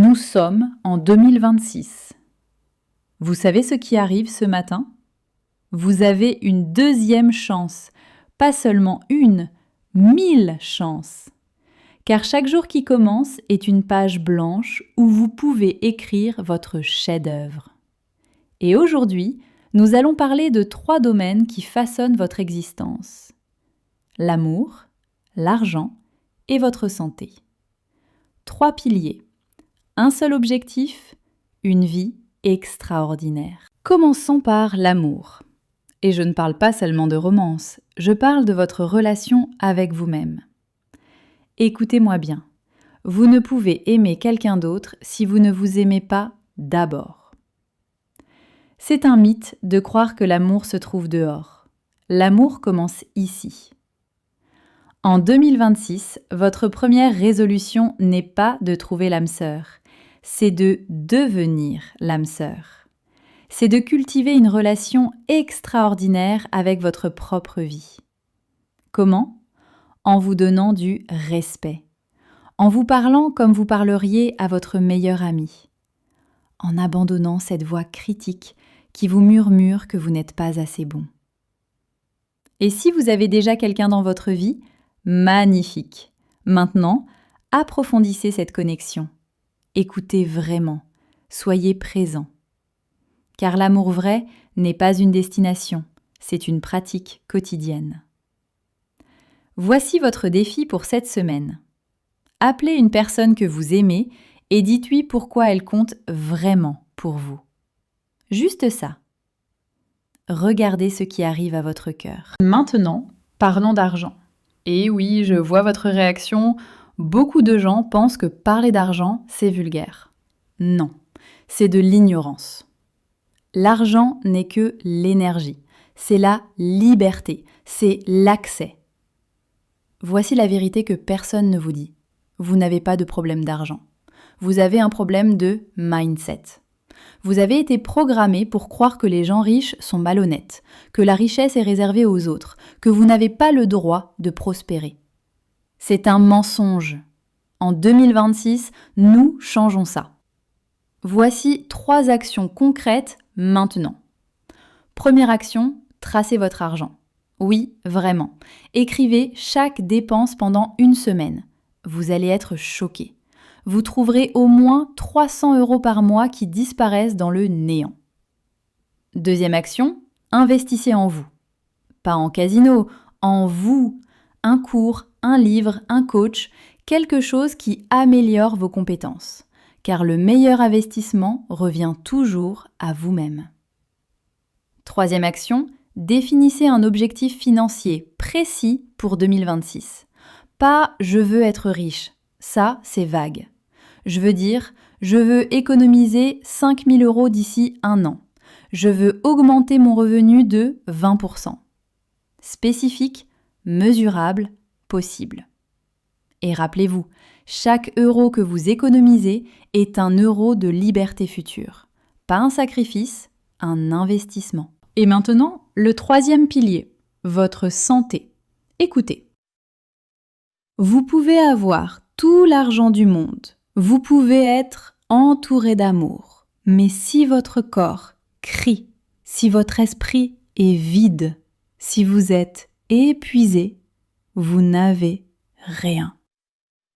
Nous sommes en 2026. Vous savez ce qui arrive ce matin? Vous avez une deuxième chance, pas seulement une, 1000 chances. Car chaque jour qui commence est une page blanche où vous pouvez écrire votre chef-d'œuvre. Et aujourd'hui, nous allons parler de 3 domaines qui façonnent votre existence. L'amour, l'argent et votre santé. 3 piliers. Un seul objectif, une vie extraordinaire. Commençons par l'amour. Et je ne parle pas seulement de romance, je parle de votre relation avec vous-même. Écoutez-moi bien, vous ne pouvez aimer quelqu'un d'autre si vous ne vous aimez pas d'abord. C'est un mythe de croire que l'amour se trouve dehors. L'amour commence ici. En 2026, votre première résolution n'est pas de trouver l'âme sœur, c'est de devenir l'âme sœur. C'est de cultiver une relation extraordinaire avec votre propre vie. Comment? En vous donnant du respect, en vous parlant comme vous parleriez à votre meilleur ami, en abandonnant cette voix critique qui vous murmure que vous n'êtes pas assez bon. Et si vous avez déjà quelqu'un dans votre vie, magnifique. Maintenant, approfondissez cette connexion. Écoutez vraiment, soyez présent. Car l'amour vrai n'est pas une destination, c'est une pratique quotidienne. Voici votre défi pour cette semaine. Appelez une personne que vous aimez et dites-lui pourquoi elle compte vraiment pour vous. Juste ça. Regardez ce qui arrive à votre cœur. Maintenant, parlons d'argent. Et oui, je vois votre réaction. Beaucoup de gens pensent que parler d'argent, c'est vulgaire. Non, c'est de l'ignorance. L'argent n'est que l'énergie, c'est la liberté, c'est l'accès. Voici la vérité que personne ne vous dit. Vous n'avez pas de problème d'argent. Vous avez un problème de mindset. Vous avez été programmé pour croire que les gens riches sont malhonnêtes, que la richesse est réservée aux autres, que vous n'avez pas le droit de prospérer. C'est un mensonge. En 2026, nous changeons ça. Voici 3 actions concrètes maintenant. Première action, tracez votre argent. Oui, vraiment. Écrivez chaque dépense pendant 1 semaine. Vous allez être choqué. Vous trouverez au moins 300 € par mois qui disparaissent dans le néant. Deuxième action, investissez en vous. Pas en casino, en vous. Un cours, un livre, un coach, quelque chose qui améliore vos compétences. Car le meilleur investissement revient toujours à vous-même. Troisième action, définissez un objectif financier précis pour 2026. Pas « je veux être riche », ça c'est vague. Je veux dire « je veux économiser 5 000 € d'ici 1 an ». Je veux augmenter mon revenu de 20%. Spécifique, mesurable, possible. Et rappelez-vous, chaque euro que vous économisez est un euro de liberté future. Pas un sacrifice, un investissement. Et maintenant, le 3e pilier, votre santé. Écoutez. Vous pouvez avoir tout l'argent du monde. Vous pouvez être entouré d'amour. Mais si votre corps crie, si votre esprit est vide, si vous êtes épuisé, vous n'avez rien.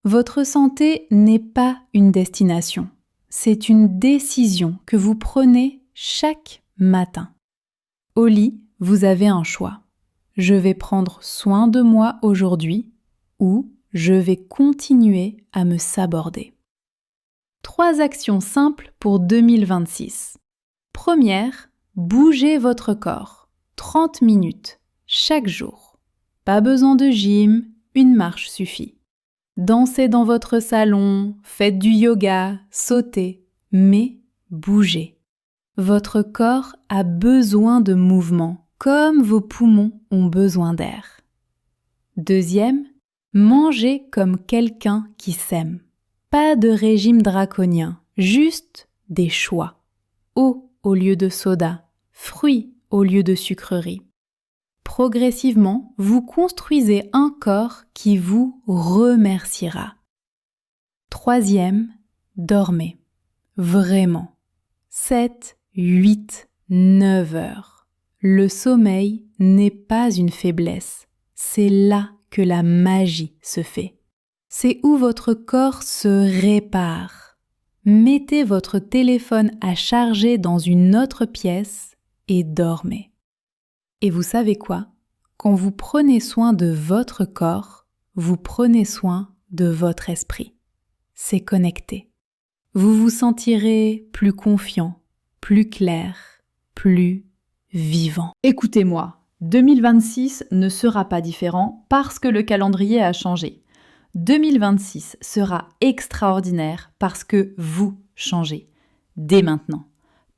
Votre santé n'est pas une destination, c'est une décision que vous prenez chaque matin. Au lit, vous avez un choix. Je vais prendre soin de moi aujourd'hui ou je vais continuer à me saborder. 3 actions simples pour 2026. Première, bougez votre corps. 30 minutes, chaque jour. Pas besoin de gym, une marche suffit. Dansez dans votre salon, faites du yoga, sautez, mais bougez. Votre corps a besoin de mouvement, comme vos poumons ont besoin d'air. Deuxième, mangez comme quelqu'un qui s'aime. Pas de régime draconien, juste des choix. Eau au lieu de soda, fruits au lieu de sucreries. Progressivement, vous construisez un corps qui vous remerciera. Troisième, Dormez. Vraiment. 7, 8, 9 heures. Le sommeil n'est pas une faiblesse. C'est là que la magie se fait. C'est où votre corps se répare. Mettez votre téléphone à charger dans une autre pièce et dormez. Et vous savez quoi? Quand vous prenez soin de votre corps, vous prenez soin de votre esprit. C'est connecté. Vous vous sentirez plus confiant, plus clair, plus vivant. Écoutez-moi, 2026 ne sera pas différent parce que le calendrier a changé. 2026 sera extraordinaire parce que vous changez. Dès maintenant.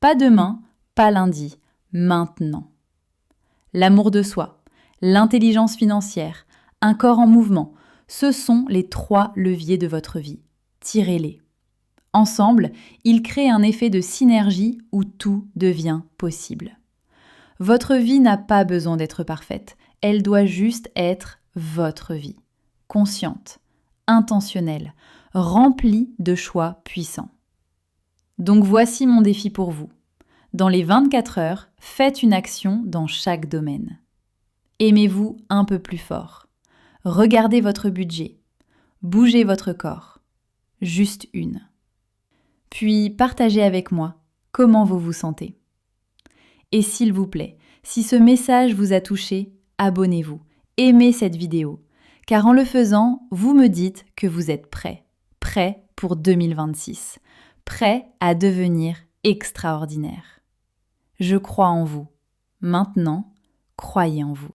Pas demain, pas lundi, maintenant. L'amour de soi, l'intelligence financière, un corps en mouvement, ce sont les 3 leviers de votre vie. Tirez-les. Ensemble, ils créent un effet de synergie où tout devient possible. Votre vie n'a pas besoin d'être parfaite, elle doit juste être votre vie. Consciente, intentionnelle, remplie de choix puissants. Donc voici mon défi pour vous. Dans les 24 heures, faites une action dans chaque domaine. Aimez-vous un peu plus fort. Regardez votre budget. Bougez votre corps. Juste une. Puis partagez avec moi comment vous vous sentez. Et s'il vous plaît, si ce message vous a touché, abonnez-vous, aimez cette vidéo, car en le faisant, vous me dites que vous êtes prêt pour 2026, prêt à devenir extraordinaire. Je crois en vous. Maintenant, croyez en vous.